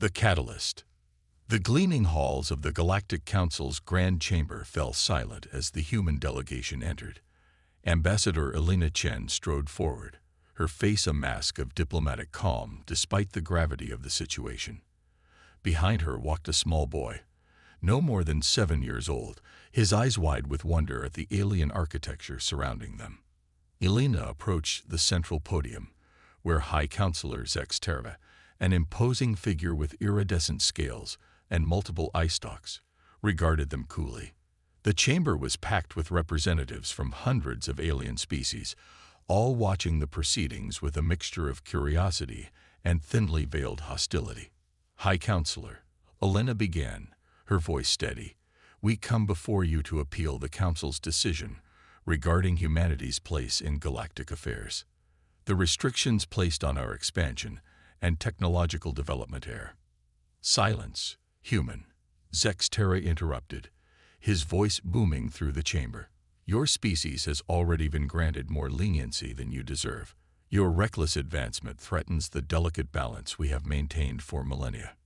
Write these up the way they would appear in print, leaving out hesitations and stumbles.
The Catalyst. The gleaming halls of the Galactic Council's Grand Chamber fell silent as the human delegation entered. Ambassador Elena Chen strode forward, her face a mask of diplomatic calm despite the gravity of the situation. Behind her walked a small boy, no more than 7 years old, his eyes wide with wonder at the alien architecture surrounding them. Elena approached the central podium, where High Counselor Zex Terra, an imposing figure with iridescent scales and multiple eye stalks, regarded them coolly. The chamber was packed with representatives from hundreds of alien species, all watching the proceedings with a mixture of curiosity and thinly veiled hostility. High Counselor, Elena began, her voice steady, "We come before you to appeal the Council's decision regarding humanity's place in galactic affairs. The restrictions placed on our expansion and technological development are." "Silence, human," Zex Terra interrupted, his voice booming through the chamber. "Your species has already been granted more leniency than you deserve. Your reckless advancement threatens the delicate balance we have maintained for millennia."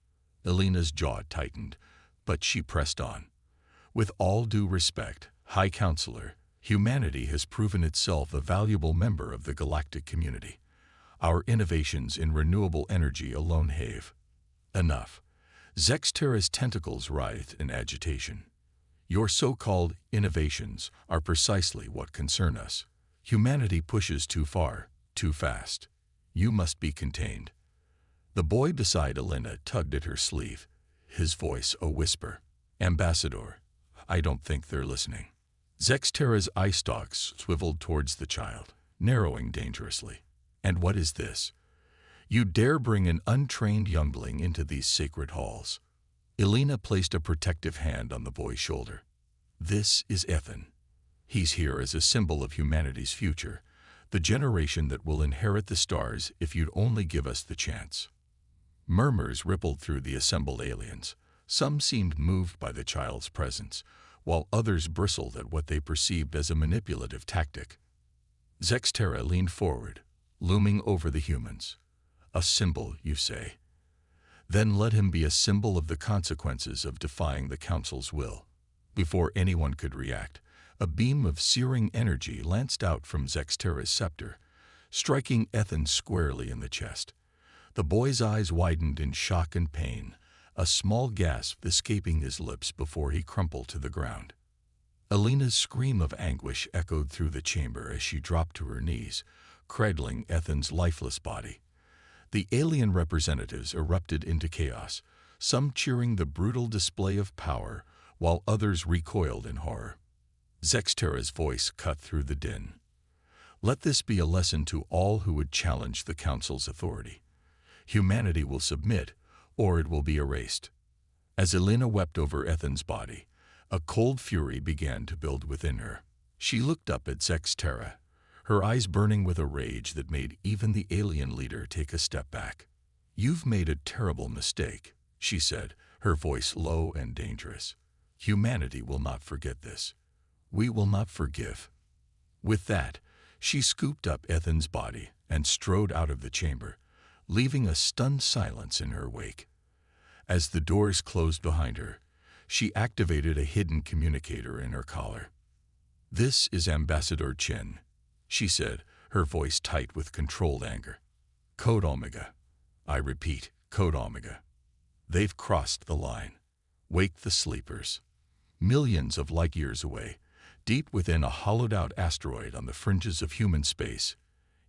Elena's jaw tightened, but she pressed on. "With all due respect, High Counselor, humanity has proven itself a valuable member of the galactic community. Our innovations in renewable energy alone have..." "Enough." Zex Terra's tentacles writhed in agitation. "Your so-called innovations are precisely what concern us. Humanity pushes too far, too fast. You must be contained." The boy beside Elena tugged at her sleeve, his voice a whisper. "Ambassador, I don't think they're listening." Zex Terra's eye stalks swiveled towards the child, narrowing dangerously. "And what is this? You dare bring an untrained youngling into these sacred halls?" Elena placed a protective hand on the boy's shoulder. "This is Ethan. He's here as a symbol of humanity's future, the generation that will inherit the stars if you'd only give us the chance." Murmurs rippled through the assembled aliens. Some seemed moved by the child's presence, while others bristled at what they perceived as a manipulative tactic. Zex Terra leaned forward, looming over the humans. "A symbol, you say? Then let him be a symbol of the consequences of defying the Council's will." Before anyone could react, a beam of searing energy lanced out from Zex Terra's scepter, striking Ethan squarely in the chest. The boy's eyes widened in shock and pain, a small gasp escaping his lips before he crumpled to the ground. Elena's scream of anguish echoed through the chamber as she dropped to her knees, cradling Ethan's lifeless body. The alien representatives erupted into chaos, some cheering the brutal display of power, while others recoiled in horror. Zex Terra's voice cut through the din. "Let this be a lesson to all who would challenge the Council's authority. Humanity will submit, or it will be erased." As Elena wept over Ethan's body, a cold fury began to build within her. She looked up at Zex Terra, her eyes burning with a rage that made even the alien leader take a step back. "You've made a terrible mistake," she said, her voice low and dangerous. "Humanity will not forget this. We will not forgive." With that, she scooped up Ethan's body and strode out of the chamber, leaving a stunned silence in her wake. As the doors closed behind her, she activated a hidden communicator in her collar. "This is Ambassador Chen," she said, her voice tight with controlled anger. "Code Omega. I repeat, Code Omega. They've crossed the line. Wake the sleepers." Millions of light years away, deep within a hollowed-out asteroid on the fringes of human space,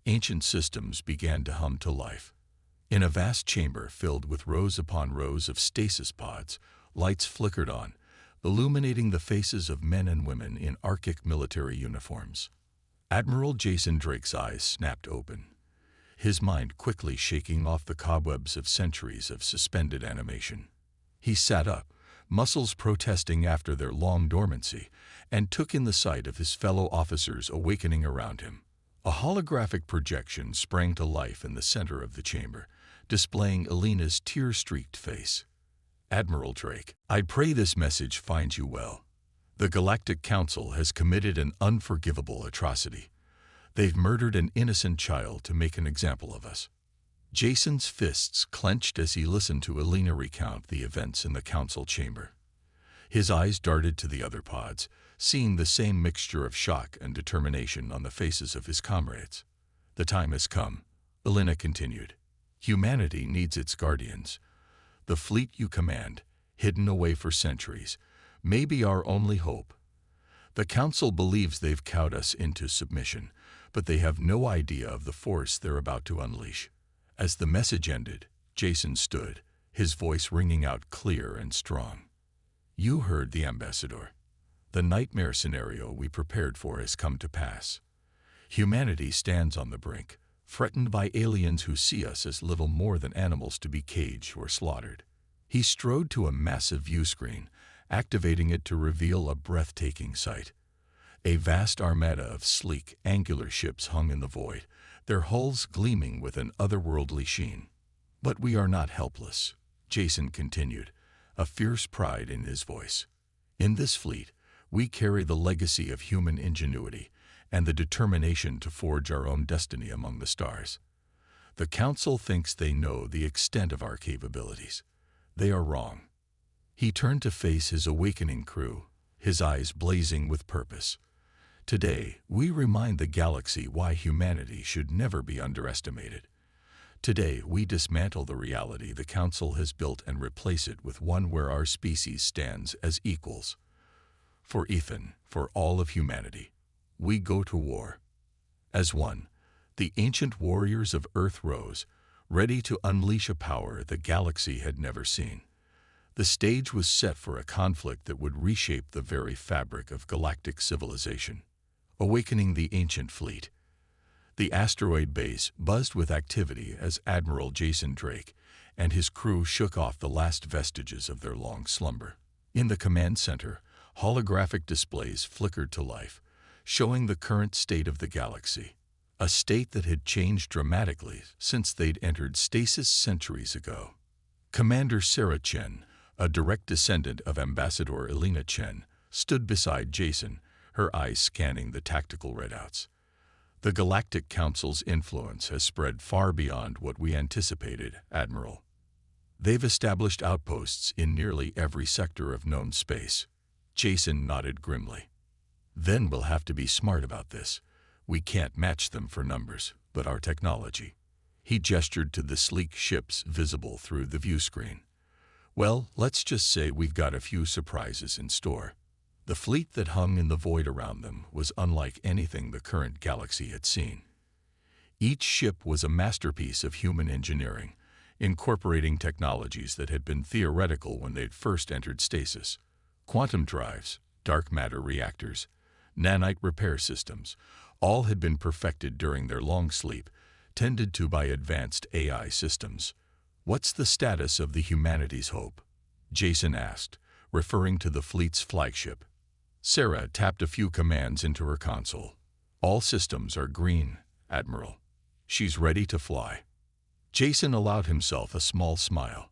ancient systems began to hum to life. In a vast chamber filled with rows upon rows of stasis pods, lights flickered on, illuminating the faces of men and women in Arctic military uniforms. Admiral Jason Drake's eyes snapped open, his mind quickly shaking off the cobwebs of centuries of suspended animation. He sat up, muscles protesting after their long dormancy, and took in the sight of his fellow officers awakening around him. A holographic projection sprang to life in the center of the chamber, displaying Elena's tear-streaked face. "Admiral Drake, I pray this message finds you well. The Galactic Council has committed an unforgivable atrocity. They've murdered an innocent child to make an example of us." Jason's fists clenched as he listened to Alina recount the events in the council chamber. His eyes darted to the other pods, seeing the same mixture of shock and determination on the faces of his comrades. "The time has come," Alina continued. "Humanity needs its guardians. The fleet you command, hidden away for centuries, may be our only hope. The Council believes they've cowed us into submission, but they have no idea of the force they're about to unleash." As the message ended, Jason stood, his voice ringing out clear and strong. "You heard the ambassador. The nightmare scenario we prepared for has come to pass. Humanity stands on the brink, threatened by aliens who see us as little more than animals to be caged or slaughtered." He strode to a massive view screen, activating it to reveal a breathtaking sight. A vast armada of sleek, angular ships hung in the void, their hulls gleaming with an otherworldly sheen. "But we are not helpless," Jason continued, a fierce pride in his voice. "In this fleet, we carry the legacy of human ingenuity and the determination to forge our own destiny among the stars. The Council thinks they know the extent of our capabilities. They are wrong." He turned to face his awakening crew, his eyes blazing with purpose. "Today, we remind the galaxy why humanity should never be underestimated. Today, we dismantle the reality the Council has built and replace it with one where our species stands as equals. For Ethan, for all of humanity, we go to war. As one, the ancient warriors of Earth rose, ready to unleash a power the galaxy had never seen. The stage was set for a conflict that would reshape the very fabric of galactic civilization." Awakening the ancient fleet. The asteroid base buzzed with activity as Admiral Jason Drake and his crew shook off the last vestiges of their long slumber. In the command center, holographic displays flickered to life, showing the current state of the galaxy, a state that had changed dramatically since they'd entered stasis centuries ago. Commander Sarah Chen, a direct descendant of Ambassador Alina Chen, stood beside Jason, her eyes scanning the tactical readouts. "The Galactic Council's influence has spread far beyond what we anticipated, Admiral. They've established outposts in nearly every sector of known space." Jason nodded grimly. "Then we'll have to be smart about this. We can't match them for numbers, but our technology." He gestured to the sleek ships visible through the view screen. "Well, let's just say we've got a few surprises in store." The fleet that hung in the void around them was unlike anything the current galaxy had seen. Each ship was a masterpiece of human engineering, incorporating technologies that had been theoretical when they'd first entered stasis. Quantum drives, dark matter reactors, nanite repair systems, all had been perfected during their long sleep, tended to by advanced AI systems. "What's the status of the humanity's hope?" Jason asked, referring to the fleet's flagship. Sarah tapped a few commands into her console. "All systems are green, Admiral. She's ready to fly." Jason allowed himself a small smile.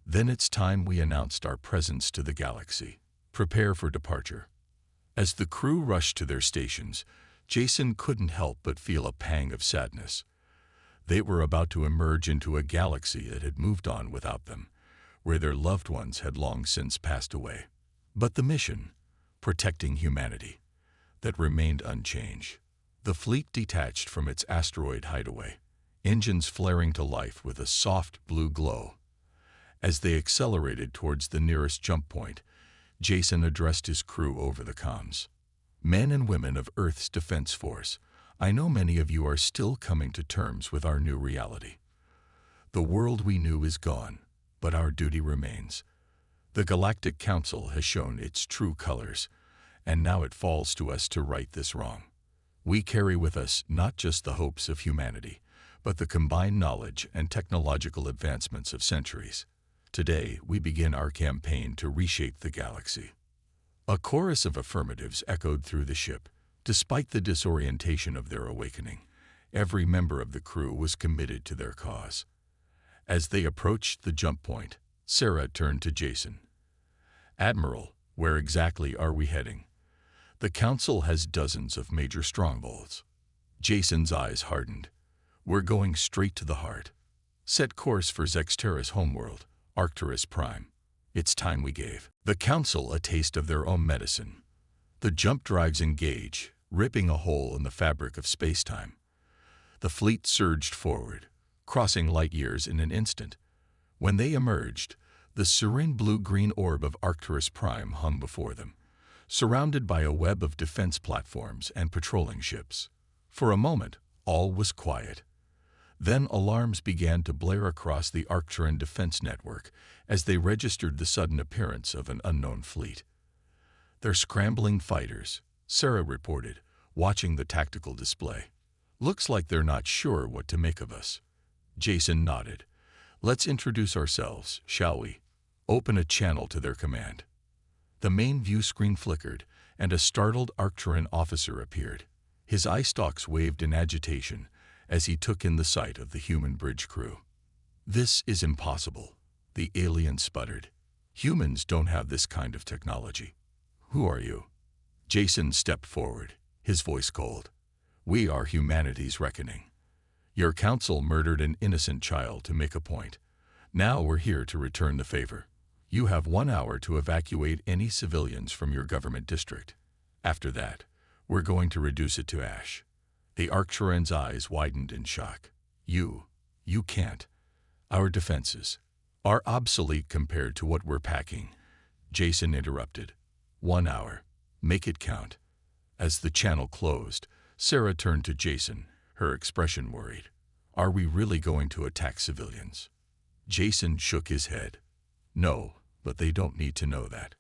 "Then it's time we announced our presence to the galaxy. Prepare for departure." As the crew rushed to their stations, Jason couldn't help but feel a pang of sadness. They were about to emerge into a galaxy that had moved on without them, where their loved ones had long since passed away. But the mission, protecting humanity, that remained unchanged. The fleet detached from its asteroid hideaway, engines flaring to life with a soft blue glow. As they accelerated towards the nearest jump point, Jason addressed his crew over the comms. "Men and women of Earth's Defense Force, I know many of you are still coming to terms with our new reality. The world we knew is gone, but our duty remains. The Galactic Council has shown its true colors, and now it falls to us to right this wrong. We carry with us not just the hopes of humanity, but the combined knowledge and technological advancements of centuries. Today, we begin our campaign to reshape the galaxy." A chorus of affirmatives echoed through the ship. Despite the disorientation of their awakening, every member of the crew was committed to their cause. As they approached the jump point, Sarah turned to Jason. "Admiral, where exactly are we heading? The Council has dozens of major strongholds." Jason's eyes hardened. "We're going straight to the heart. Set course for Zexterra's homeworld, Arcturus Prime. It's time we gave the Council a taste of their own medicine. The jump drives engage, ripping a hole in the fabric of space-time. The fleet surged forward, crossing light years in an instant. When they emerged, the serene blue-green orb of Arcturus Prime hung before them, surrounded by a web of defense platforms and patrolling ships. For a moment, all was quiet. Then alarms began to blare across the Arcturan defense network as they registered the sudden appearance of an unknown fleet. "They're scrambling fighters," Sarah reported, watching the tactical display. "Looks like they're not sure what to make of us." Jason nodded. "Let's introduce ourselves, shall we?" Open a channel to their command. The main view screen flickered, and a startled Arcturan officer appeared. His eye stalks waved in agitation as he took in the sight of the human bridge crew. "This is impossible," the alien sputtered. "Humans don't have this kind of technology." "Who are you?" Jason stepped forward, his voice cold. "We are humanity's reckoning. Your council murdered an innocent child to make a point. Now we're here to return the favor. You have 1 hour to evacuate any civilians from your government district. After that, we're going to reduce it to ash." The Arcturan's eyes widened in shock. You can't. Our defenses are obsolete compared to what we're packing," Jason interrupted. 1 hour. Make it count." As the channel closed, Sarah turned to Jason, her expression worried. "Are we really going to attack civilians?" Jason shook his head. "No, but they don't need to know that.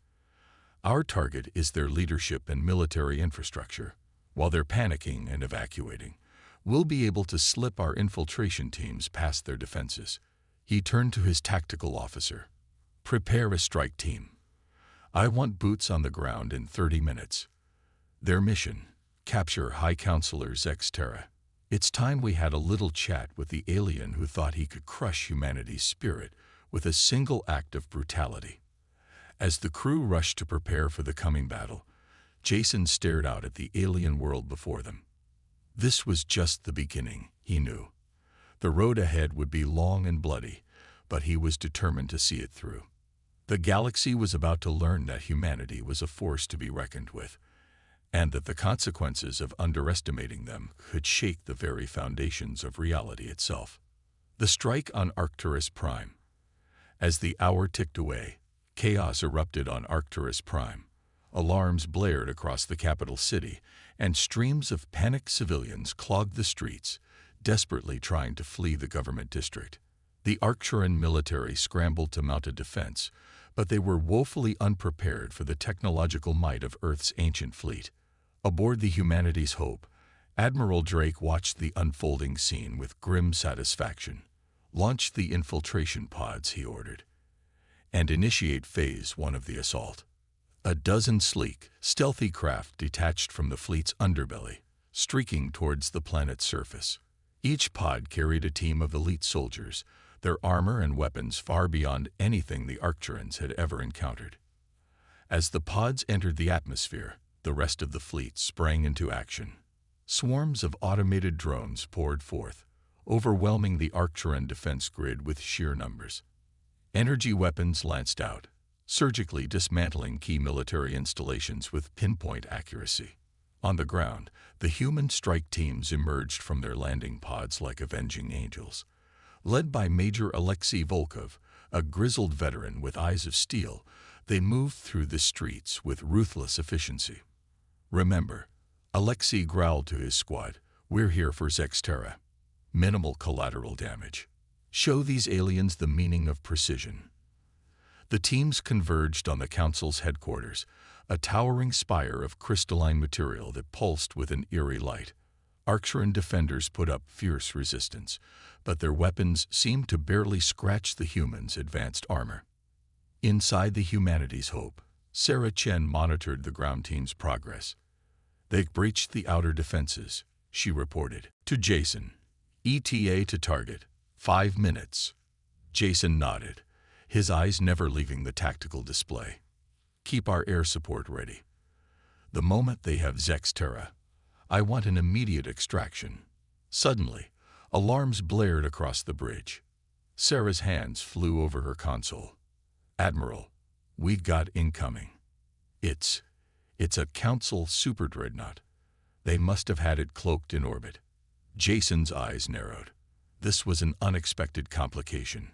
Our target is their leadership and military infrastructure. While they're panicking and evacuating, we'll be able to slip our infiltration teams past their defenses." He turned to his tactical officer. "Prepare a strike team. I want boots on the ground in 30 minutes. Their mission: capture High Counselor Zexterra. It's time we had a little chat with the alien who thought he could crush humanity's spirit with a single act of brutality." As the crew rushed to prepare for the coming battle, Jason stared out at the alien world before them. This was just the beginning, he knew. The road ahead would be long and bloody, but he was determined to see it through. The galaxy was about to learn that humanity was a force to be reckoned with, and that the consequences of underestimating them could shake the very foundations of reality itself. The strike on Arcturus Prime. As the hour ticked away, chaos erupted on Arcturus Prime. Alarms blared across the capital city, and streams of panicked civilians clogged the streets, desperately trying to flee the government district. The Arcturan military scrambled to mount a defense, but they were woefully unprepared for the technological might of Earth's ancient fleet. Aboard the Humanity's Hope, Admiral Drake watched the unfolding scene with grim satisfaction. "Launch the infiltration pods," he ordered, "and initiate Phase 1 of the assault." A dozen sleek, stealthy craft detached from the fleet's underbelly, streaking towards the planet's surface. Each pod carried a team of elite soldiers, their armor and weapons far beyond anything the Arcturans had ever encountered. As the pods entered the atmosphere, the rest of the fleet sprang into action. Swarms of automated drones poured forth, overwhelming the Arcturan defense grid with sheer numbers. Energy weapons lanced out, surgically dismantling key military installations with pinpoint accuracy. On the ground, the human strike teams emerged from their landing pods like avenging angels. Led by Major Alexei Volkov, a grizzled veteran with eyes of steel, they moved through the streets with ruthless efficiency. "Remember," Alexei growled to his squad, "we're here for Zexterra. Minimal collateral damage. Show these aliens the meaning of precision." The teams converged on the Council's headquarters, a towering spire of crystalline material that pulsed with an eerie light. Arcturan defenders put up fierce resistance, but their weapons seemed to barely scratch the humans' advanced armor. Inside the Humanity's Hope, Sarah Chen monitored the ground team's progress. "They breached the outer defenses," she reported. To Jason, "ETA to target, 5 minutes." Jason nodded, his eyes never leaving the tactical display. "Keep our air support ready. The moment they have Zexterra, I want an immediate extraction." Suddenly, alarms blared across the bridge. Sarah's hands flew over her console. "Admiral, we've got incoming. It's a Council superdreadnought. They must have had it cloaked in orbit." Jason's eyes narrowed. This was an unexpected complication,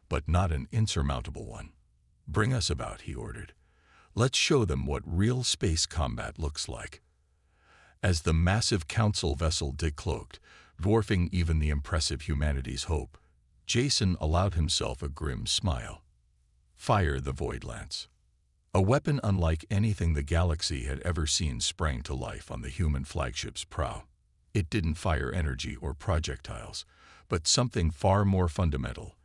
but not an insurmountable one. "Bring us about," he ordered. "Let's show them what real space combat looks like." As the massive Council vessel decloaked, dwarfing even the impressive Humanity's Hope, Jason allowed himself a grim smile. Fire the Void Lance. A weapon unlike anything the galaxy had ever seen sprang to life on the human flagship's prow. It didn't fire energy or projectiles, but something far more fundamental.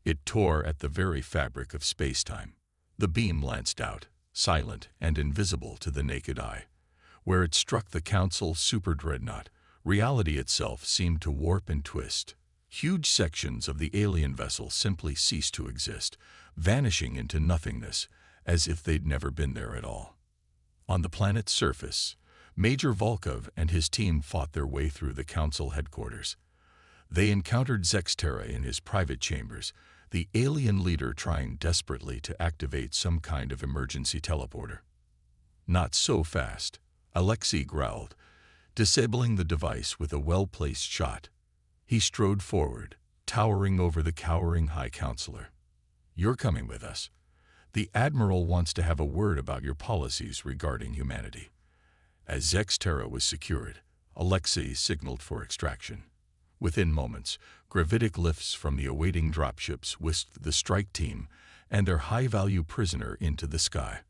It tore at the very fabric of space-time. The beam lanced out, silent and invisible to the naked eye. Where it struck the Council superdreadnought, reality itself seemed to warp and twist. Huge sections of the alien vessel simply ceased to exist, vanishing into nothingness, as if they'd never been there at all. On the planet's surface, Major Volkov and his team fought their way through the Council headquarters. They encountered Zexterra in his private chambers, the alien leader trying desperately to activate some kind of emergency teleporter. "Not so fast," Alexei growled, disabling the device with a well-placed shot. He strode forward, towering over the cowering High Counselor. "You're coming with us. The Admiral wants to have a word about your policies regarding humanity." As Zexterra was secured, Alexei signaled for extraction. Within moments, gravitic lifts from the awaiting dropships whisked the strike team and their high-value prisoner into the sky.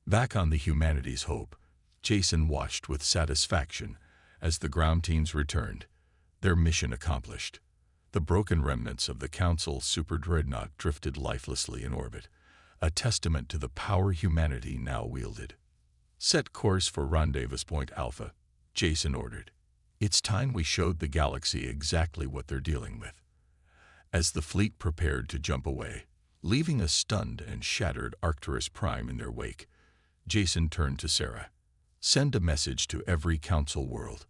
Back on the Humanity's Hope, Jason watched with satisfaction as the ground teams returned, their mission accomplished. The broken remnants of the Council superdreadnought drifted lifelessly in orbit, a testament to the power humanity now wielded. "Set course for Rendezvous Point Alpha," Jason ordered. "It's time we showed the galaxy exactly what they're dealing with." As the fleet prepared to jump away, leaving a stunned and shattered Arcturus Prime in their wake, Jason turned to Sarah. "Send a message to every Council world.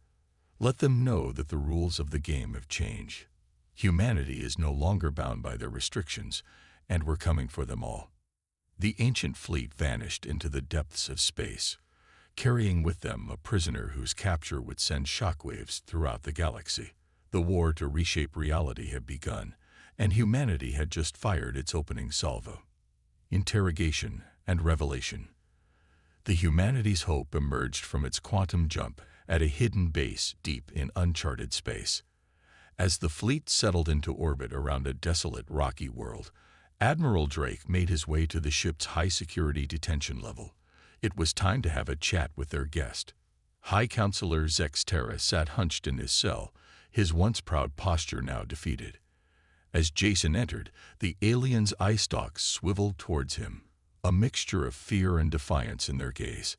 Let them know that the rules of the game have changed. Humanity is no longer bound by their restrictions, and we're coming for them all." The ancient fleet vanished into the depths of space, carrying with them a prisoner whose capture would send shockwaves throughout the galaxy. The war to reshape reality had begun, and humanity had just fired its opening salvo. Interrogation and revelation. The Humanity's Hope emerged from its quantum jump at a hidden base deep in uncharted space. As the fleet settled into orbit around a desolate, rocky world, Admiral Drake made his way to the ship's high-security detention level. It was time to have a chat with their guest. High Counselor Zexterra sat hunched in his cell, his once proud posture now defeated. As Jason entered, the alien's eye stalks swiveled towards him, a mixture of fear and defiance in their gaze.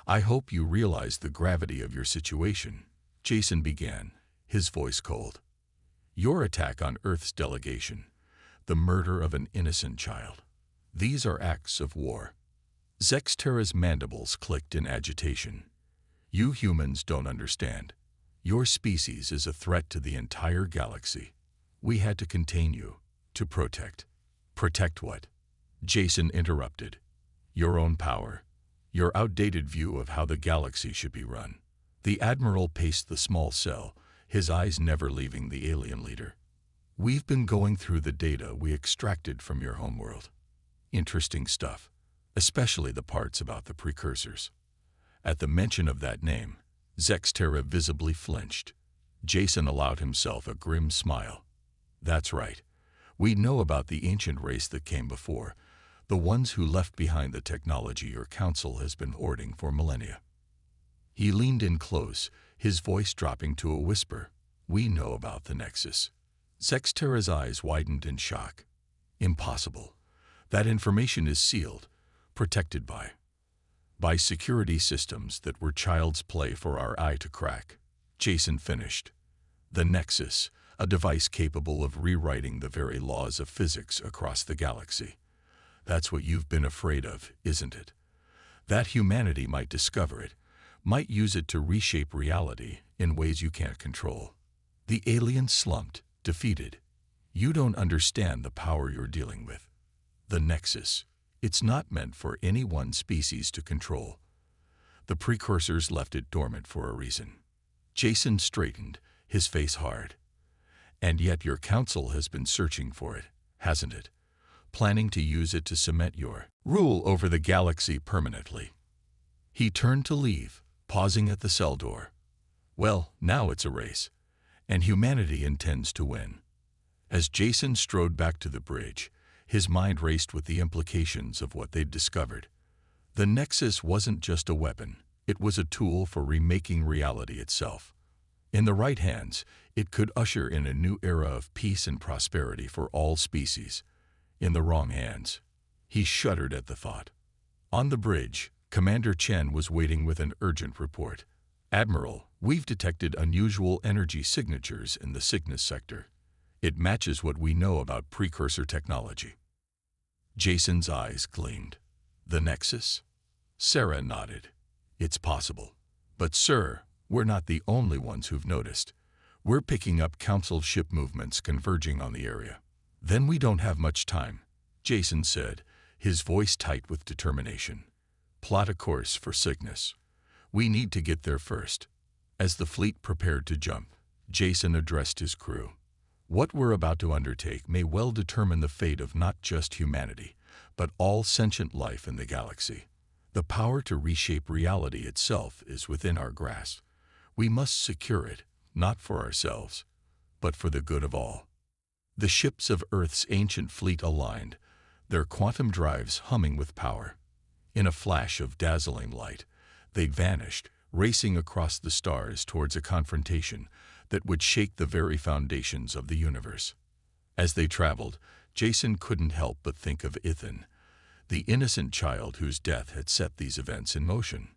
"I hope you realize the gravity of your situation," Jason began, his voice cold. "Your attack on Earth's delegation, the murder of an innocent child, these are acts of war." Zexterra's mandibles clicked in agitation. "You humans don't understand. Your species is a threat to the entire galaxy. We had to contain you, to protect." "Protect what?" Jason interrupted. "Your own power. Your outdated view of how the galaxy should be run." The Admiral paced the small cell, his eyes never leaving the alien leader. "We've been going through the data we extracted from your homeworld. Interesting stuff, especially the parts about the precursors." At the mention of that name, Zexterra visibly flinched. Jason allowed himself a grim smile. "That's right. We know about the ancient race that came before, the ones who left behind the technology your council has been hoarding for millennia." He leaned in close, his voice dropping to a whisper. "We know about the Nexus." Zexterra's eyes widened in shock. "Impossible. That information is sealed, protected by security systems that were child's play for our eye to crack," Jason finished. "The Nexus, a device capable of rewriting the very laws of physics across the galaxy. That's what you've been afraid of, isn't it? That humanity might discover it, might use it to reshape reality in ways you can't control." The alien slumped, defeated. You don't understand the power you're dealing with. The Nexus. It's not meant for any one species to control. The precursors left it dormant for a reason. Jason straightened, his face hard. And yet your council has been searching for it, hasn't it? Planning to use it to cement your rule over the galaxy permanently. He turned to leave, pausing at the cell door. Well, now it's a race, and humanity intends to win. As Jason strode back to the bridge, his mind raced with the implications of what they'd discovered. The Nexus wasn't just a weapon, it was a tool for remaking reality itself. In the right hands, it could usher in a new era of peace and prosperity for all species. In the wrong hands, he shuddered at the thought. On the bridge, Commander Chen was waiting with an urgent report. Admiral, we've detected unusual energy signatures in the Cygnus sector. It matches what we know about precursor technology. Jason's eyes gleamed. The Nexus? Sarah nodded. It's possible. But sir, we're not the only ones who've noticed. We're picking up Council ship movements converging on the area. Then we don't have much time, Jason said, his voice tight with determination. Plot a course for Cygnus. We need to get there first. As the fleet prepared to jump, Jason addressed his crew. What we're about to undertake may well determine the fate of not just humanity, but all sentient life in the galaxy. The power to reshape reality itself is within our grasp. We must secure it, not for ourselves, but for the good of all. The ships of Earth's ancient fleet aligned, their quantum drives humming with power. In a flash of dazzling light, they vanished, racing across the stars towards a confrontation that would shake the very foundations of the universe. As they traveled, Jason couldn't help but think of Ethan, the innocent child whose death had set these events in motion.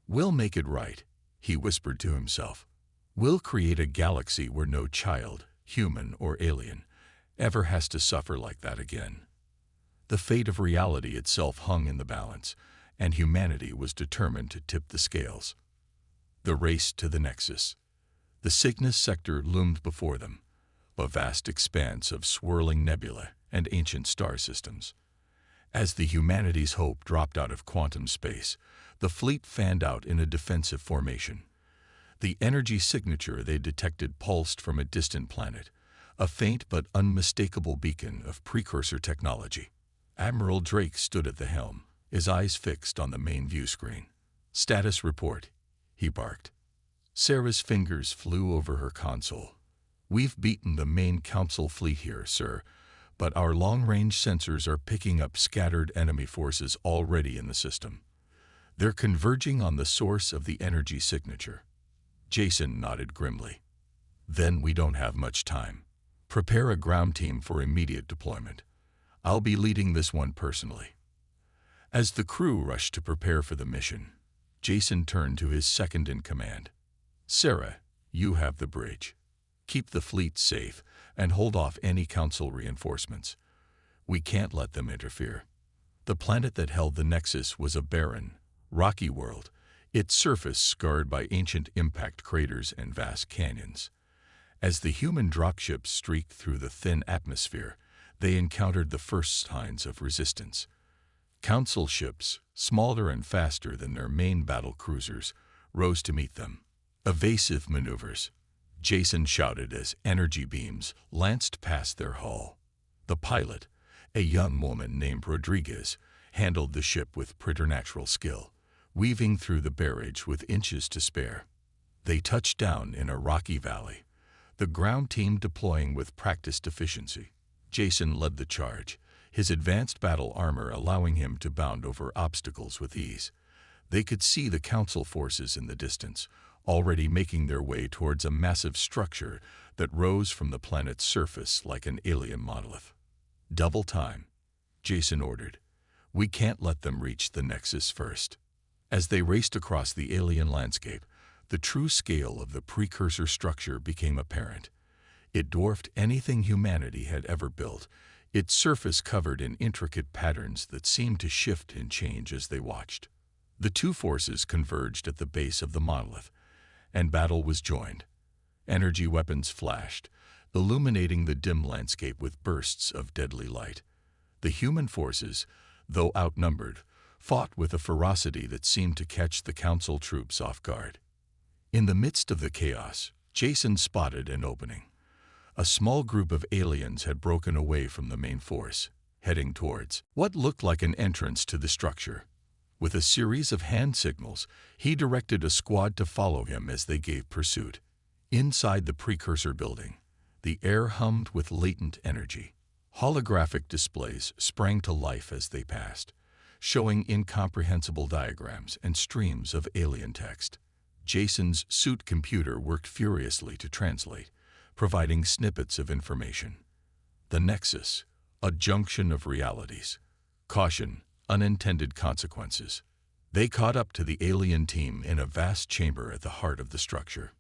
We'll make it right, he whispered to himself. We'll create a galaxy where no child, human or alien, ever has to suffer like that again. The fate of reality itself hung in the balance, and humanity was determined to tip the scales. The race to the Nexus. The Cygnus sector loomed before them, a vast expanse of swirling nebulae and ancient star systems. As the humanity's hope dropped out of quantum space, the fleet fanned out in a defensive formation. The energy signature they detected pulsed from a distant planet, a faint but unmistakable beacon of precursor technology. Admiral Drake stood at the helm, his eyes fixed on the main view screen. Status report, he barked. Sarah's fingers flew over her console. We've beaten the main council fleet here, sir, but our long-range sensors are picking up scattered enemy forces already in the system. They're converging on the source of the energy signature. Jason nodded grimly. Then we don't have much time. Prepare a ground team for immediate deployment. I'll be leading this one personally. As the crew rushed to prepare for the mission, Jason turned to his second-in-command. Sarah, you have the bridge. Keep the fleet safe and hold off any council reinforcements. We can't let them interfere. The planet that held the Nexus was a barren, rocky world, its surface scarred by ancient impact craters and vast canyons. As the human dropships streaked through the thin atmosphere, they encountered the first signs of resistance. Council ships, smaller and faster than their main battle cruisers, rose to meet them. Evasive maneuvers, Jason shouted as energy beams lanced past their hull. The pilot, a young woman named Rodriguez, handled the ship with preternatural skill, weaving through the barrage with inches to spare. They touched down in a rocky valley, the ground team deploying with practiced efficiency. Jason led the charge, his advanced battle armor allowing him to bound over obstacles with ease. They could see the council forces in the distance, already making their way towards a massive structure that rose from the planet's surface like an alien monolith. Double time, Jason ordered. We can't let them reach the Nexus first. As they raced across the alien landscape, the true scale of the precursor structure became apparent. It dwarfed anything humanity had ever built, its surface covered in intricate patterns that seemed to shift and change as they watched. The two forces converged at the base of the monolith, and battle was joined. Energy weapons flashed, illuminating the dim landscape with bursts of deadly light. The human forces, though outnumbered, fought with a ferocity that seemed to catch the council troops off guard. In the midst of the chaos, Jason spotted an opening. A small group of aliens had broken away from the main force, heading towards what looked like an entrance to the structure. With a series of hand signals, he directed a squad to follow him as they gave pursuit. Inside the precursor building, the air hummed with latent energy. Holographic displays sprang to life as they passed, showing incomprehensible diagrams and streams of alien text. Jason's suit computer worked furiously to translate, providing snippets of information. The Nexus, a junction of realities. Caution, unintended consequences. They caught up to the alien team in a vast chamber at the heart of the structure.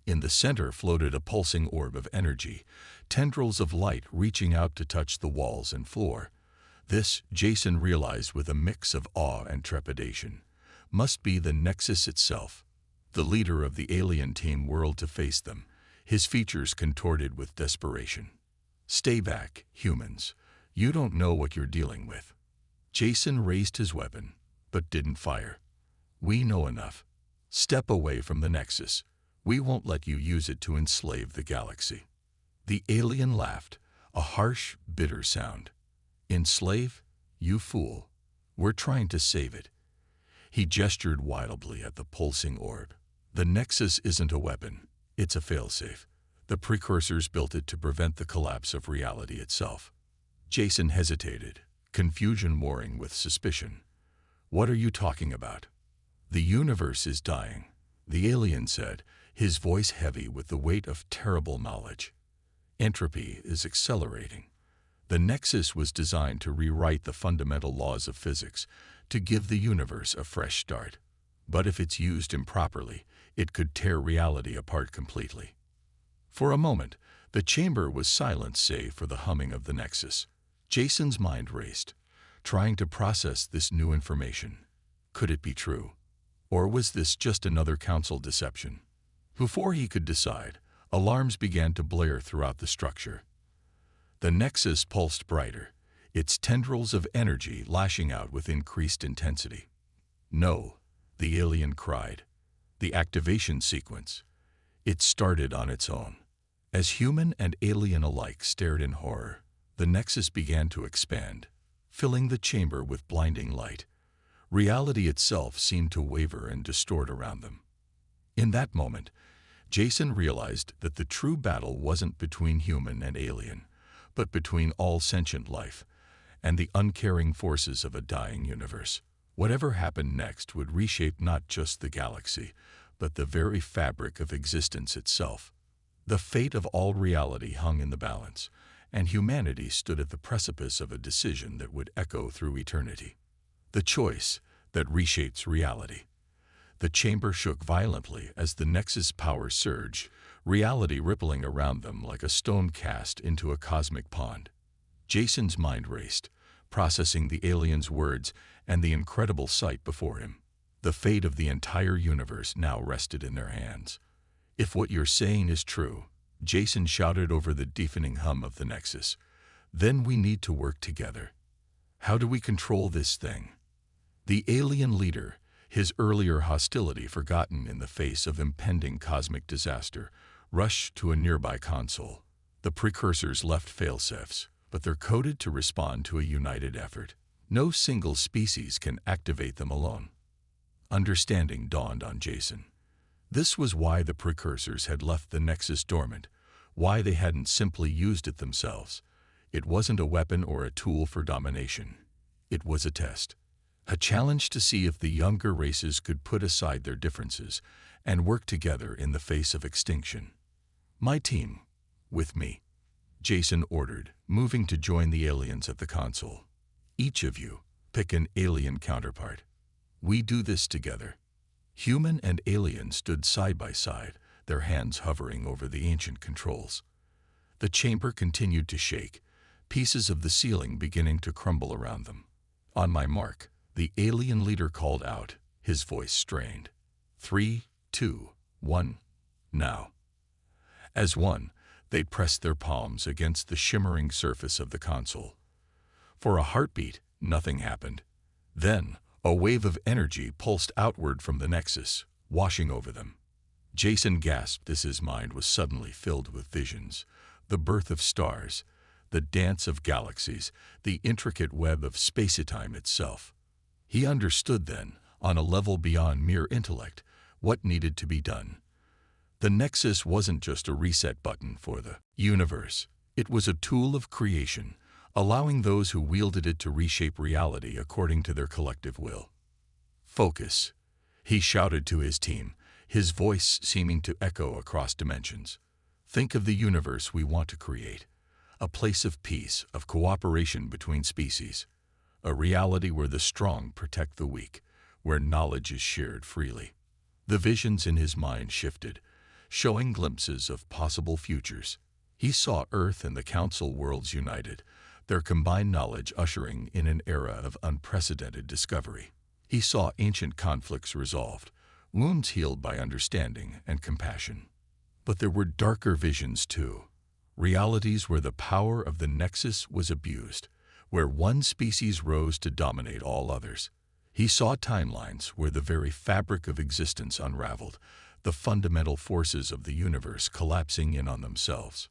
In the center floated a pulsing orb of energy, tendrils of light reaching out to touch the walls and floor. This, Jason realized with a mix of awe and trepidation, must be the Nexus itself. The leader of the alien team whirled to face them, his features contorted with desperation. "Stay back, humans. You don't know what you're dealing with." Jason raised his weapon, but didn't fire. "We know enough. Step away from the Nexus. We won't let you use it to enslave the galaxy." The alien laughed, a harsh, bitter sound. "Enslave? You fool. We're trying to save it." He gestured wildly at the pulsing orb. "The Nexus isn't a weapon. It's a failsafe. The precursors built it to prevent the collapse of reality itself." Jason hesitated, confusion warring with suspicion. "What are you talking about?" "The universe is dying," the alien said, his voice heavy with the weight of terrible knowledge. "Entropy is accelerating. The Nexus was designed to rewrite the fundamental laws of physics, to give the universe a fresh start. But if it's used improperly, it could tear reality apart completely." For a moment, the chamber was silent save for the humming of the Nexus. Jason's mind raced, trying to process this new information. Could it be true? Or was this just another council deception? Before he could decide, alarms began to blare throughout the structure. The Nexus pulsed brighter, its tendrils of energy lashing out with increased intensity. "No," the alien cried. "The activation sequence. It started on its own." As human and alien alike stared in horror, the Nexus began to expand, filling the chamber with blinding light. Reality itself seemed to waver and distort around them. In that moment, Jason realized that the true battle wasn't between human and alien, but between all sentient life and the uncaring forces of a dying universe. Whatever happened next would reshape not just the galaxy, but the very fabric of existence itself. The fate of all reality hung in the balance, and humanity stood at the precipice of a decision that would echo through eternity. The choice that reshapes reality. The chamber shook violently as the Nexus power surged, reality rippling around them like a stone cast into a cosmic pond. Jason's mind raced, processing the alien's words and the incredible sight before him. The fate of the entire universe now rested in their hands. "If what you're saying is true," Jason shouted over the deafening hum of the Nexus, "then we need to work together. How do we control this thing?" The alien leader, his earlier hostility forgotten in the face of impending cosmic disaster, rushed to a nearby console. The precursors left failsafes, but they're coded to respond to a united effort. No single species can activate them alone. Understanding dawned on Jason. This was why the precursors had left the Nexus dormant, why they hadn't simply used it themselves. It wasn't a weapon or a tool for domination. It was a test. A challenge to see if the younger races could put aside their differences and work together in the face of extinction. "My team, with me," Jason ordered, moving to join the aliens at the console. "Each of you, pick an alien counterpart. We do this together." Human and alien stood side by side, their hands hovering over the ancient controls. The chamber continued to shake, pieces of the ceiling beginning to crumble around them. "On my mark," the alien leader called out, his voice strained. 3, 2, 1, now." As one, They pressed their palms against the shimmering surface of the console. For a heartbeat, nothing happened. Then, a wave of energy pulsed outward from the Nexus, washing over them. Jason gasped as his mind was suddenly filled with visions: the birth of stars, the dance of galaxies, the intricate web of space-time itself. He understood then, on a level beyond mere intellect, what needed to be done. The Nexus wasn't just a reset button for the universe. It was a tool of creation, allowing those who wielded it to reshape reality according to their collective will. "Focus," he shouted to his team, his voice seeming to echo across dimensions. "Think of the universe we want to create. A place of peace, of cooperation between species. A reality where the strong protect the weak, where knowledge is shared freely." The visions in his mind shifted, showing glimpses of possible futures. He saw Earth and the Council worlds united, their combined knowledge ushering in an era of unprecedented discovery. He saw ancient conflicts resolved, wounds healed by understanding and compassion. But there were darker visions too. Realities where the power of the Nexus was abused, where one species rose to dominate all others. He saw timelines where the very fabric of existence unraveled, the fundamental forces of the universe collapsing in on themselves.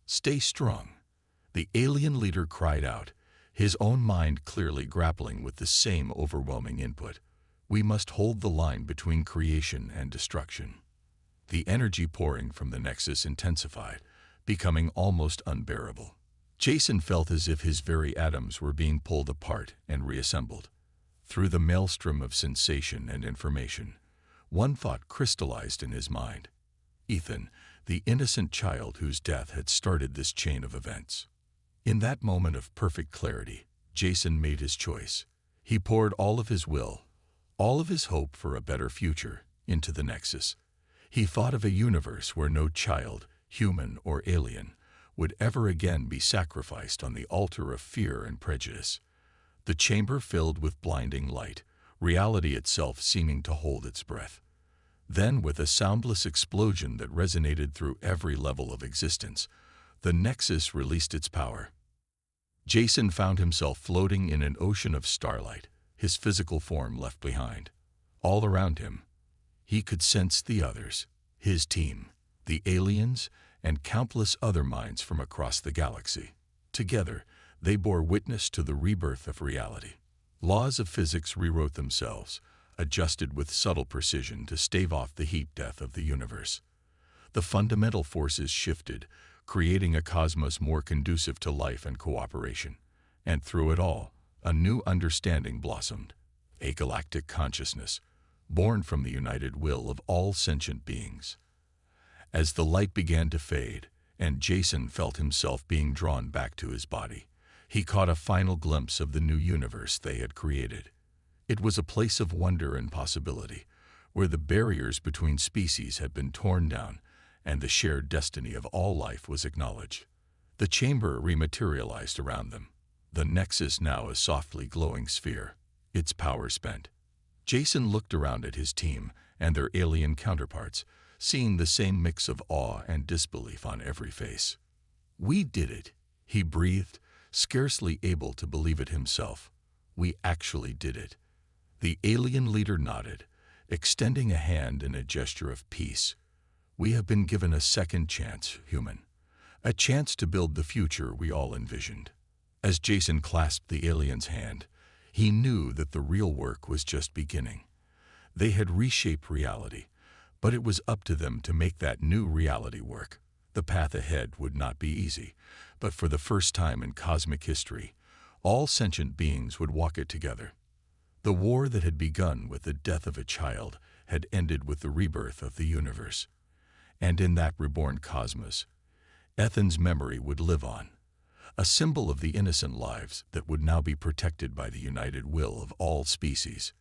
"Stay strong," the alien leader cried out, his own mind clearly grappling with the same overwhelming input. "We must hold the line between creation and destruction." The energy pouring from the Nexus intensified, becoming almost unbearable. Jason felt as if his very atoms were being pulled apart and reassembled. Through the maelstrom of sensation and information, one thought crystallized in his mind: Ethan, the innocent child whose death had started this chain of events. In that moment of perfect clarity, Jason made his choice. He poured all of his will, all of his hope for a better future, into the Nexus. He thought of a universe where no child, human or alien, would ever again be sacrificed on the altar of fear and prejudice. The chamber filled with blinding light, reality itself seeming to hold its breath. Then, with a soundless explosion that resonated through every level of existence, the Nexus released its power. Jason found himself floating in an ocean of starlight, his physical form left behind. All around him, he could sense the others, his team, the aliens, and countless other minds from across the galaxy. Together, they bore witness to the rebirth of reality. Laws of physics rewrote themselves, adjusted with subtle precision to stave off the heat death of the universe. The fundamental forces shifted, creating a cosmos more conducive to life and cooperation. And through it all, a new understanding blossomed, a galactic consciousness, born from the united will of all sentient beings. As the light began to fade, and Jason felt himself being drawn back to his body, he caught a final glimpse of the new universe they had created. It was a place of wonder and possibility, where the barriers between species had been torn down and the shared destiny of all life was acknowledged. The chamber rematerialized around them, the Nexus now a softly glowing sphere, its power spent. Jason looked around at his team and their alien counterparts, seeing the same mix of awe and disbelief on every face. "We did it," he breathed, scarcely able to believe it himself. "We actually did it." The alien leader nodded, extending a hand in a gesture of peace. "We have been given a second chance, human. A chance to build the future we all envisioned." As Jason clasped the alien's hand, he knew that the real work was just beginning. They had reshaped reality, but it was up to them to make that new reality work. The path ahead would not be easy, but for the first time in cosmic history, all sentient beings would walk it together. The war that had begun with the death of a child had ended with the rebirth of the universe. And in that reborn cosmos, Ethan's memory would live on, a symbol of the innocent lives that would now be protected by the united will of all species.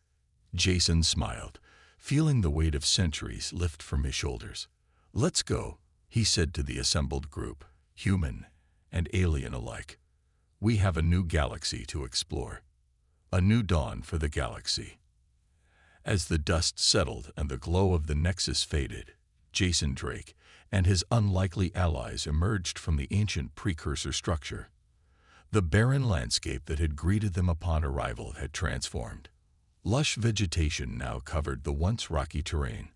Jason smiled, feeling the weight of centuries lift from his shoulders. "Let's go," he said to the assembled group, human and alien alike. "We have a new galaxy to explore. A new dawn for the galaxy." As the dust settled and the glow of the Nexus faded, Jason Drake, and his unlikely allies emerged from the ancient precursor structure. The barren landscape that had greeted them upon arrival had transformed. Lush vegetation now covered the once rocky terrain,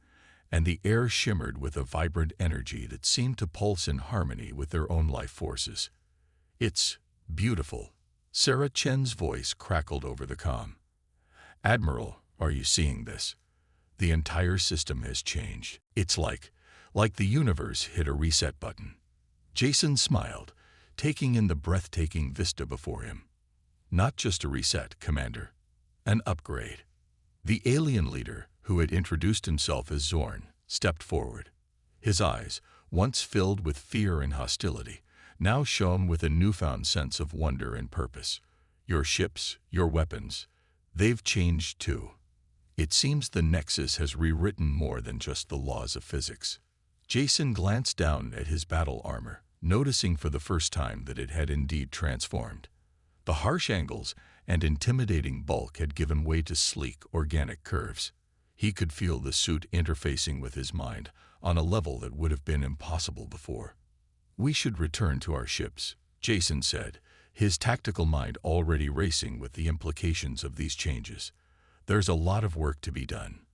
and the air shimmered with a vibrant energy that seemed to pulse in harmony with their own life forces. "It's beautiful." Sarah Chen's voice crackled over the comm. "Admiral, are you seeing this? The entire system has changed. It's like the universe hit a reset button." Jason smiled, taking in the breathtaking vista before him. "Not just a reset, Commander. An upgrade." The alien leader, who had introduced himself as Zorn, stepped forward. His eyes, once filled with fear and hostility, now shone with a newfound sense of wonder and purpose. "Your ships, your weapons, they've changed too. It seems the Nexus has rewritten more than just the laws of physics." Jason glanced down at his battle armor, noticing for the first time that it had indeed transformed. The harsh angles and intimidating bulk had given way to sleek, organic curves. He could feel the suit interfacing with his mind on a level that would have been impossible before. "We should return to our ships," Jason said, his tactical mind already racing with the implications of these changes. "There's a lot of work to be done."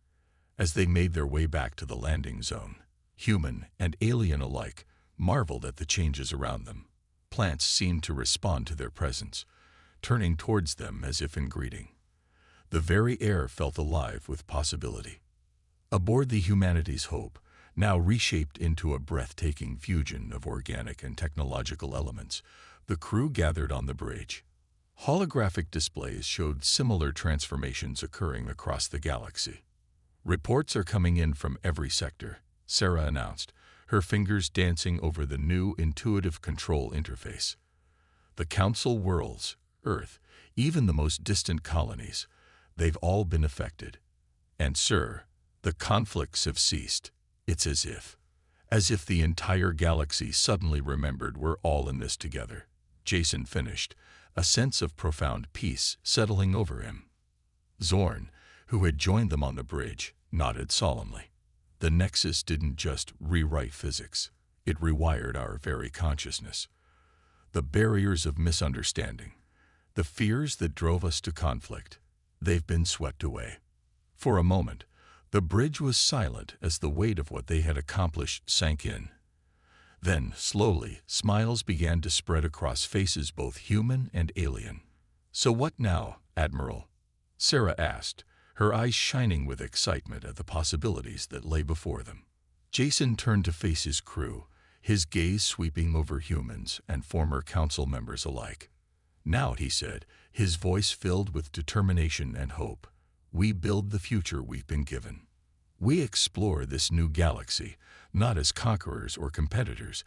As they made their way back to the landing zone, human and alien alike marveled at the changes around them. Plants seemed to respond to their presence, turning towards them as if in greeting. The very air felt alive with possibility. Aboard the Humanity's Hope, now reshaped into a breathtaking fusion of organic and technological elements, the crew gathered on the bridge. Holographic displays showed similar transformations occurring across the galaxy. "Reports are coming in from every sector," Sarah announced, her fingers dancing over the new intuitive control interface. "The Council worlds, Earth, even the most distant colonies, they've all been affected. And, sir, the conflicts have ceased. It's as if the entire galaxy suddenly remembered we're all in this together." Jason finished, a sense of profound peace settling over him. Zorn, who had joined them on the bridge, nodded solemnly. "The Nexus didn't just rewrite physics, it rewired our very consciousness. The barriers of misunderstanding, the fears that drove us to conflict, they've been swept away." For a moment, the bridge was silent as the weight of what they had accomplished sank in. Then, slowly, smiles began to spread across faces both human and alien. "So what now, Admiral?" Sarah asked, her eyes shining with excitement at the possibilities that lay before them. Jason turned to face his crew, his gaze sweeping over humans and former council members alike. "Now," he said, his voice filled with determination and hope, "we build the future we've been given. We explore this new galaxy, not as conquerors or competitors,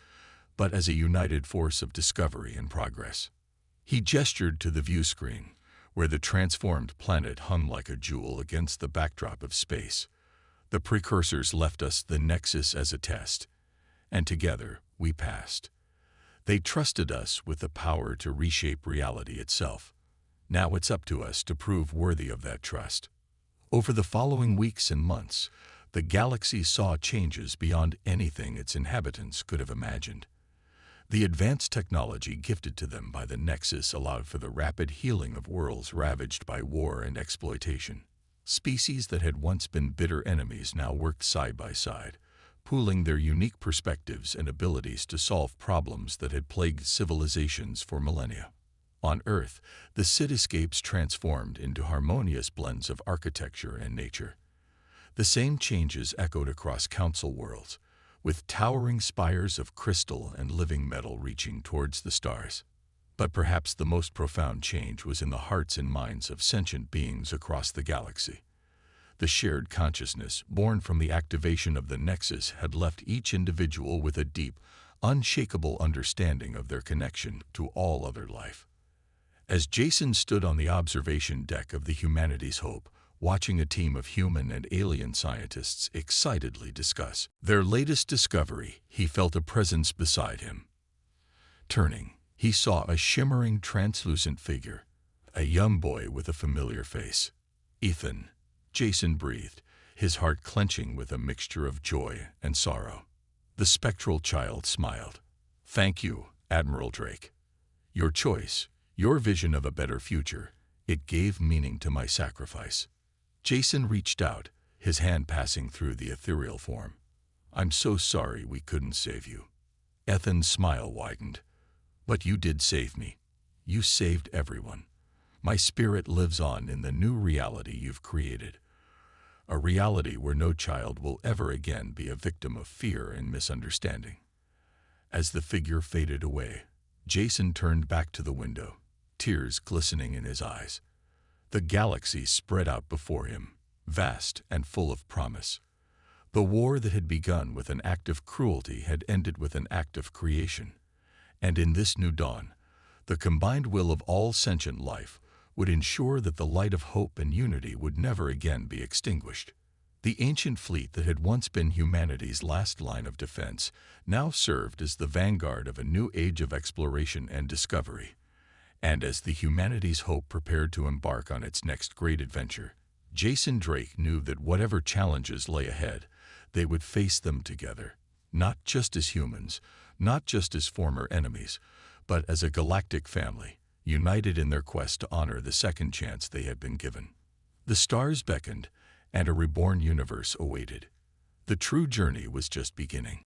but as a united force of discovery and progress." He gestured to the view screen, where the transformed planet hung like a jewel against the backdrop of space. "The precursors left us the Nexus as a test, and together we passed. They trusted us with the power to reshape reality itself. Now it's up to us to prove worthy of that trust." Over the following weeks and months, the galaxy saw changes beyond anything its inhabitants could have imagined. The advanced technology gifted to them by the Nexus allowed for the rapid healing of worlds ravaged by war and exploitation. Species that had once been bitter enemies now worked side by side, pooling their unique perspectives and abilities to solve problems that had plagued civilizations for millennia. On Earth, the cityscapes transformed into harmonious blends of architecture and nature. The same changes echoed across Council worlds, with towering spires of crystal and living metal reaching towards the stars. But perhaps the most profound change was in the hearts and minds of sentient beings across the galaxy. The shared consciousness born from the activation of the Nexus had left each individual with a deep, unshakable understanding of their connection to all other life. As Jason stood on the observation deck of the Humanity's Hope, watching a team of human and alien scientists excitedly discuss their latest discovery, he felt a presence beside him. Turning, he saw a shimmering, translucent figure, a young boy with a familiar face. "Ethan," Jason breathed, his heart clenching with a mixture of joy and sorrow. The spectral child smiled. "Thank you, Admiral Drake. Your choice, your vision of a better future, it gave meaning to my sacrifice." Jason reached out, his hand passing through the ethereal form. "I'm so sorry we couldn't save you." Ethan's smile widened. "But you did save me. You saved everyone. My spirit lives on in the new reality you've created. A reality where no child will ever again be a victim of fear and misunderstanding." As the figure faded away, Jason turned back to the window, tears glistening in his eyes. The galaxy spread out before him, vast and full of promise. The war that had begun with an act of cruelty had ended with an act of creation. And in this new dawn, the combined will of all sentient life would ensure that the light of hope and unity would never again be extinguished. The ancient fleet that had once been humanity's last line of defense now served as the vanguard of a new age of exploration and discovery. And as the humanity's hope prepared to embark on its next great adventure, Jason Drake knew that whatever challenges lay ahead, they would face them together, not just as humans, not just as former enemies, but as a galactic family, united in their quest to honor the second chance they had been given. The stars beckoned, and a reborn universe awaited. The true journey was just beginning.